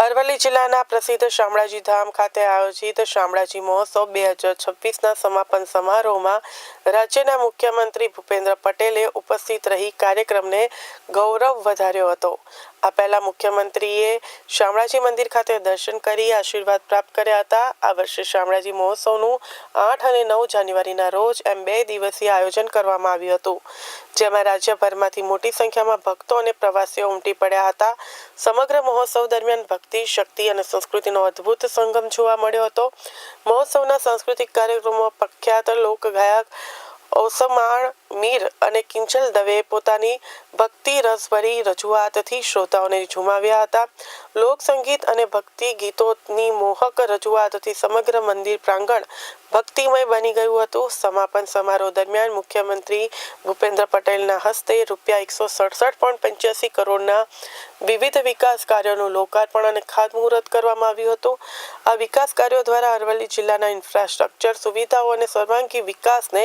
અરવલ્લી જિલ્લાના પ્રસિદ્ધ શામળાજી ધામ ખાતે આયોજિત શામળાજી મહોત્સવ 2026ના સમાપન સમારોહમાં રાજ્યના મુખ્યમંત્રી ભૂપેન્દ્ર પટેલે ઉપસ્થિત રહી કાર્યક્રમને ગૌરવ વધાર્યો હતો। આ પહેલા મુખ્યમંત્રીએ શામળાજી મંદિર ખાતે દર્શન કરી આશીર્વાદ પ્રાપ્ત કર્યા હતા। આ વર્ષે શામળાજી મહોત્સવનું 8 અને 9 જાન્યુઆરીના રોજ એમ 2 દિવસીય આયોજન કરવામાં આવ્યું હતું, જેમાં રાજ્યભરમાંથી મોટી સંખ્યામાં ભક્તો અને પ્રવાસીઓ ઉમટી પડ્યા હતા। સમગ્ર મહોત્સવ દરમિયાન ભક્તિ, શક્તિ અને સંસ્કૃતિનો અદ્ભુત સંગમ જોવા મળ્યો હતો। મહોત્સવના સાંસ્કૃતિક કાર્યક્રમોમાં પ્રખ્યાત લોકગાયક ઓસમાણ મીર અને કિંજલ દવેએ પોતાની ભક્તિ રસભરી રજૂઆતથી શ્રોતાઓને ઝુમાવ્યા હતા। લોકસંગીત અને ભક્તિ ગીતોની મોહક રજૂઆતથી સમગ્ર મંદિર પ્રાંગણ ભક્તિમય બની ગયું હતું। સમાપન સમારોહ દરમિયાન મુખ્યમંત્રી ભૂપેન્દ્ર પટેલના હસ્તે ₹167.85 કરોડના વિવિધ વિકાસ કાર્યોનું લોકાર્પણ અને ખાતમુહૂર્ત કરવામાં આવ્યું હતું। આ વિકાસ કાર્યો દ્વારા અરવલ્લી જિલ્લાના ઇન્ફ્રાસ્ટ્રક્ચર સુવિધાઓ અને સર્વાંગી વિકાસને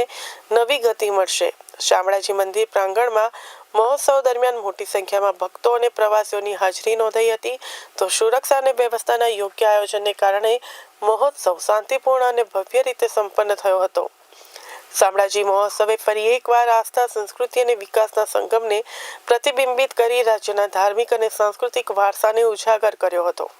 નવી ગતિ મળશે। શામળાજી મંદિર પ્રાંગણમાં મહોત્સવ દરમિયાન મોટી સંખ્યામાં ભક્તો અને પ્રવાસીઓની હાજરી નોંધાઈ હતી, તો સુરક્ષા અને વ્યવસ્થાના યોગ્ય આયોજનને કારણે મહોત્સવ શાંતિપૂર્ણ અને ભવ્ય રીતે સંપન્ન થયો હતો। શામળાજી મહોત્સવે ફરી એકવાર આસ્થા, સંસ્કૃતિ અને વિકાસના સંગમને પ્રતિબિંબિત કરી રાજ્યના ધાર્મિક અને સાંસ્કૃતિક વારસાને ઉજાગર કર્યો હતો।